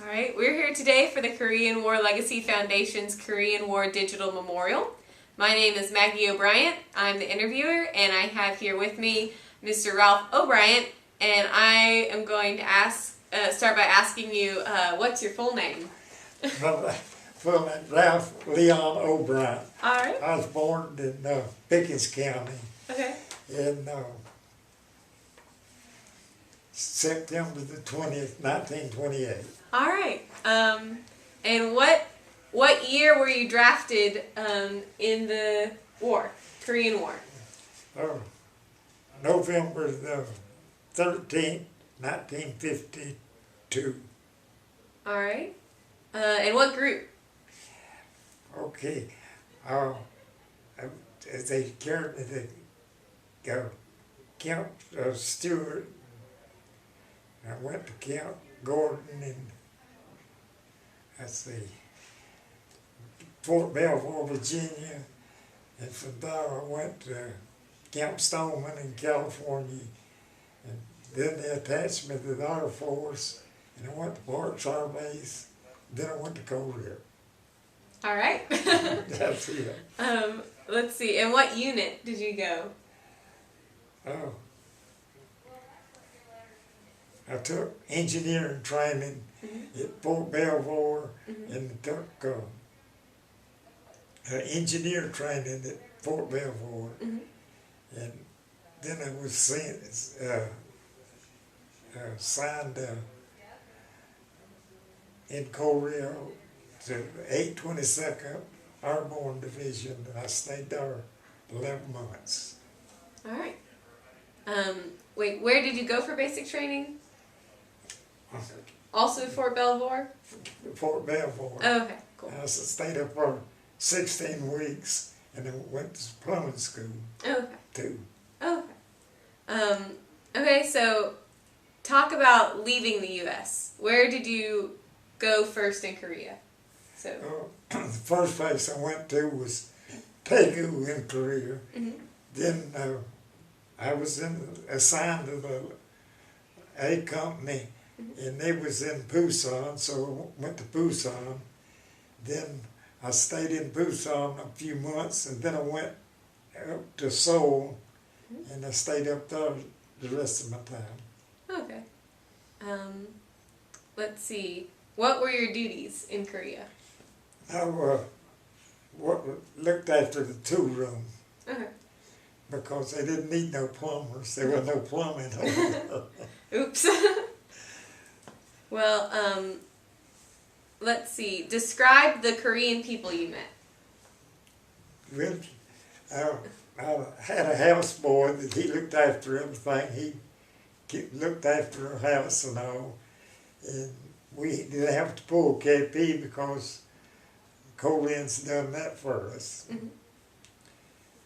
All right, we're here today for the Korean War Legacy Foundation's Korean War Digital Memorial. My name is Maggie O'Brien. I'm the interviewer, and I have here with me Mr. Ralph O'Brien, and I am going to start by asking you, what's your full name? Full name, Ralph Leon O'Brien. All right. I was born in Pickens County Okay. in September the 20th, 1928. All right. And what year were you drafted in the war, Korean War? November the 13th, 1952. All right. And what group? Okay. They carried me to Camp Stewart. I went to Camp Gordon and Fort Belvoir, Virginia, and from there I went to Camp Stoneman in California, and then they attached me to the Air Force, and I went to Parks Air Base, then I went to Korea. All right. That's it. Let's see. And what unit did you go? I took engineering training at Fort Belvoir, and took engineer training at Fort Belvoir, and then I was signed in Korea to 822nd Airborne Division, and I stayed there 11 months. All right. Wait, where did you go for basic training? Also Fort Belvoir? Fort Belvoir. Oh, okay, cool. I stayed up for 16 weeks, and then went to plumbing school Okay. too. Okay. Okay, so talk about leaving the U.S. Where did you go first in Korea? So. The first place I went to was Daegu in Korea. Then I was assigned to the A company, and they was in Busan, so I went to Busan. Then I stayed in Busan a few months, and then I went up to Seoul, and I stayed up there the rest of my time. Okay. Let's see. What were your duties in Korea? I looked after the tool room. Okay. Because they didn't need no plumbers. There was no plumbing over there. Oops. Well, let's see. Describe the Korean people you met. Well, I had a houseboy that he looked after everything. He looked after our house and all. And we didn't have to pull KP because Koreans done that for us.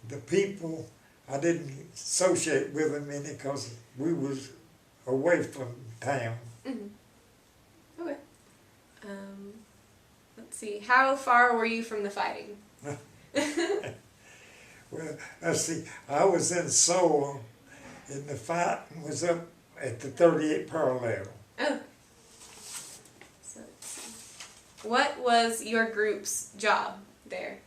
The people, I didn't associate with them any because we was away from town. Okay. Let's see. How far were you from the fighting? Well, let's see, I was in Seoul, and the fighting was up at the 38th parallel. Oh. So let's see. What was your group's job there?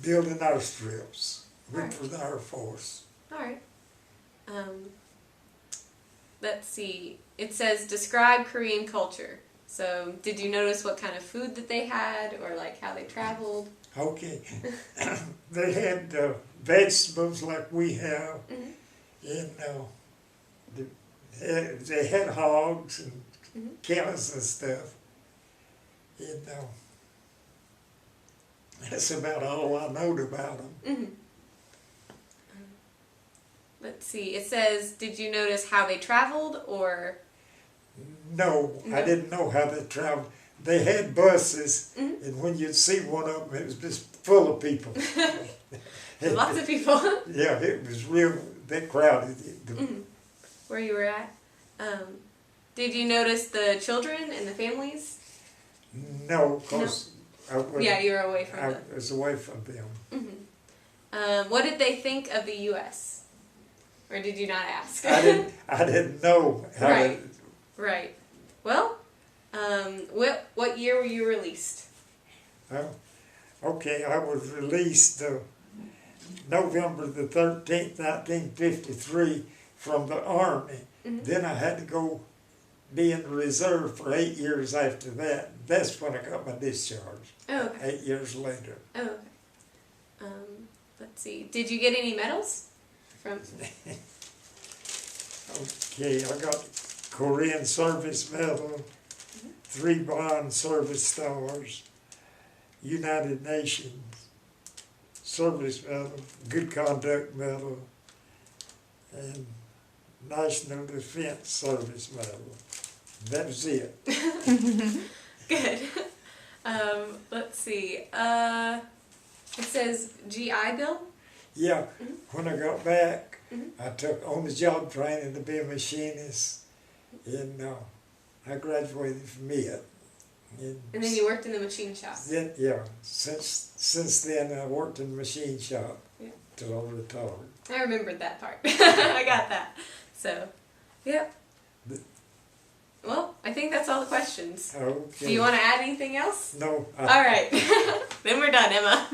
Building airstrips. Went Right. for the Air Force. All right. Let's see. It says describe Korean culture. So, did you notice what kind of food that they had, or like how they traveled? Okay. They had vegetables like we have, and they had hogs and cows and stuff. And that's about all I know about them. Let's see. It says, did you notice how they traveled, or? No, I didn't know how they traveled. They had buses, and when you'd see one of them, it was just full of people. Lots of people. Yeah, it was real big crowded. Where you were at? Did you notice the children and the families? No, because Yeah, you were away from I them. was away from them. What did they think of the U.S.? Or did you not ask? I didn't know how Right. Right. Well, what year were you released? Okay, I was released November the 13th, 1953 from the Army. Then I had to go be in the reserve for 8 years after that. That's when I got my discharge. Oh, okay. 8 years later. Oh, okay. Let's see. Did you get any medals from? Okay, I got Korean Service Medal, 3 Bronze Service Stars, United Nations Service Medal, Good Conduct Medal, and National Defense Service Medal. That was it. Good. Let's see. It says GI Bill. Yeah, when I got back, I took on-the-job training to be a machinist, and I graduated from it. And then you worked in the machine shop. Then, since then I worked in the machine shop till I retired. I remembered that part. I got that. So, yep. Well, I think that's all the questions. Okay. Do you want to add anything else? No. All right. Then we're done, Emma.